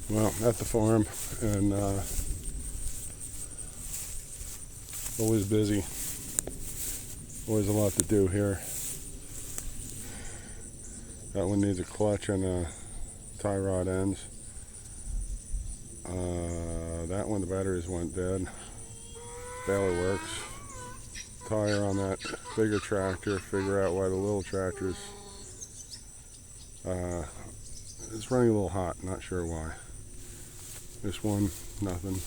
Well, at the farm, and always busy. Always a lot to do here. That one needs a clutch and tie rod ends. That one, the batteries went dead. Baler works. Tire on that bigger tractor. Figure out why the little tractor's it's running a little hot. Not sure why. This one, nothing.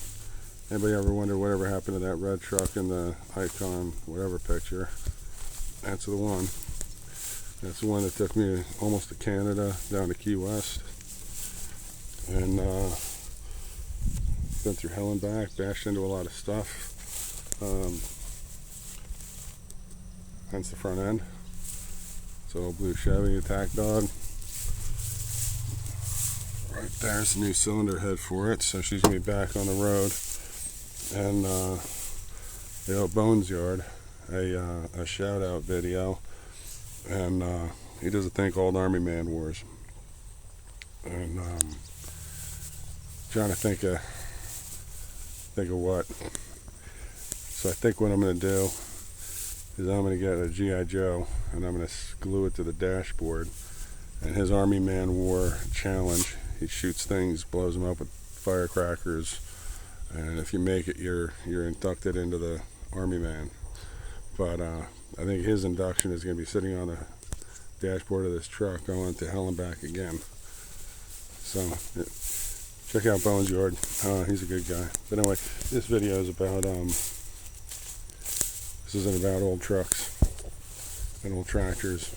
Anybody ever wonder whatever happened to that red truck in the Icon whatever picture? That's the one. That's the one that took me almost to Canada, down to Key West. And been through hell and back, bashed into a lot of stuff. Hence the front end. It's an old blue Chevy Attack Dog. Right there's the new cylinder head for it, so she's going to be back on the road. And Bones Yard, a shout out video. And he does a thing called Army Man Wars. And trying to think of what. So I think what I'm going to do is I'm going to get a G.I. Joe and I'm going to glue it to the dashboard. And his Army Man War challenge, he shoots things, blows them up with firecrackers, and if you make it, you're inducted into the Army Man. But I think his induction is going to be sitting on the dashboard of this truck going to hell and back again. So check out Bones Yard. He's a good guy. But anyway, this video is about this isn't about old trucks and old tractors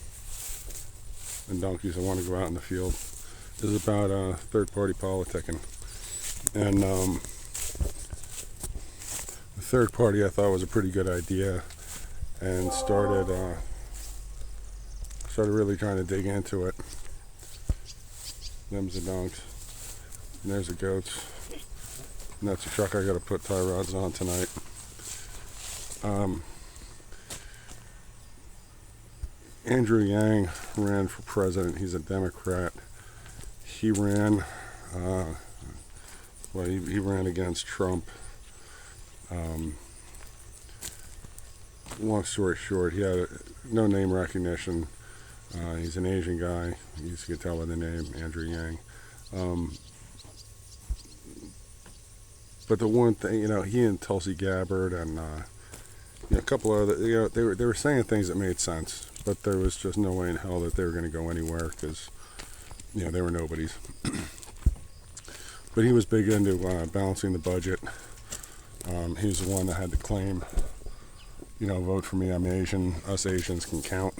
and donkeys that want to go out in the field. This is about third-party politicking. And the third party I thought was a pretty good idea, and started really trying to dig into it. Them's the donks, and there's the goats, and that's a truck I got to put tie rods on tonight. Andrew Yang ran for president. He's a Democrat. He ran, he ran against Trump. Long story short, he had no name recognition. He's an Asian guy. You can tell by the name, Andrew Yang. But the one thing, he and Tulsi Gabbard and a couple other, they were saying things that made sense, but there was just no way in hell that they were going to go anywhere because, they were nobodies. But he was big into balancing the budget. He was the one that had to claim, vote for me, I'm Asian, us Asians can count.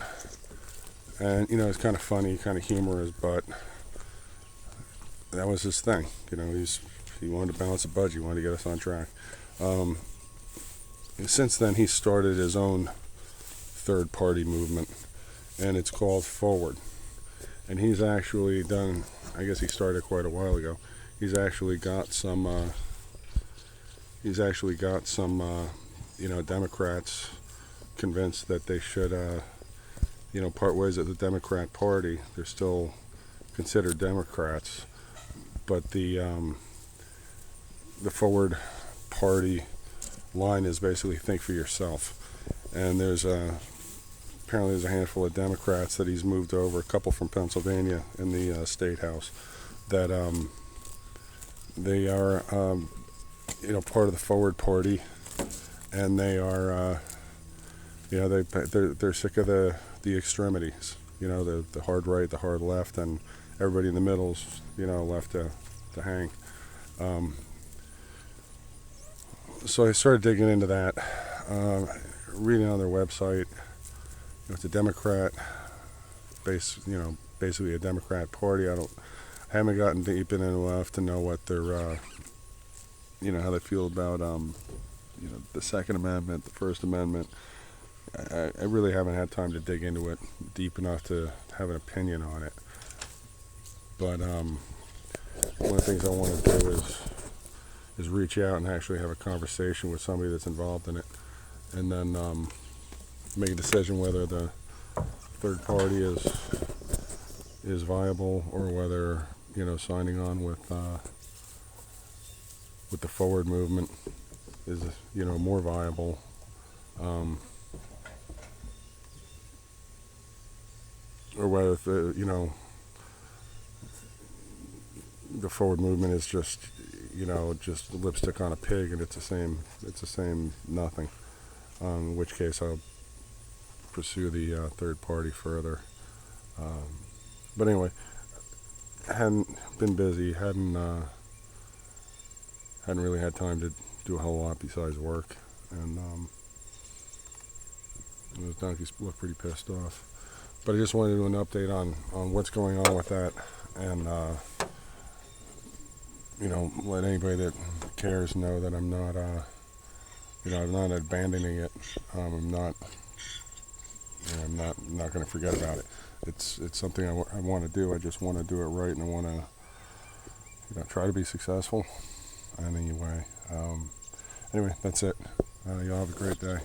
And, it's kind of funny, kind of humorous, but that was his thing. He wanted to balance the budget, he wanted to get us on track. Since then, he started his own third-party movement, and it's called Forward. And he's actually done, I guess he started quite a while ago, he's actually got some Democrats convinced that they should, part ways at the Democrat Party. They're still considered Democrats, but the Forward Party line is basically think for yourself. And apparently there's a handful of Democrats that he's moved over, a couple from Pennsylvania in the State House, that they are part of the Forward Party, and they are they're sick of the extremities, the hard right, the hard left, and everybody in the middle's left to hang. So I started digging into that, reading on their website. It's a Democrat basically a Democrat party. I haven't gotten deep in it enough to know what their how they feel about the Second Amendment, the First Amendment. I really haven't had time to dig into it deep enough to have an opinion on it. But one of the things I want to do is reach out and actually have a conversation with somebody that's involved in it, and then make a decision whether the third party is viable, or whether signing on with with the forward movement is, more viable. Or whether the forward movement is just just lipstick on a pig, and it's the same nothing. In which case I'll pursue the third party further. But anyway, hadn't been busy, hadn't really had time to do a whole lot besides work, and those donkeys look pretty pissed off. But I just wanted to do an update on what's going on with that, and let anybody that cares know that I'm not I'm not abandoning it. I'm not going to forget about it. It's something I want to do. I just want to do it right, and I want to try to be successful. Anyway, that's it. Y'all have a great day.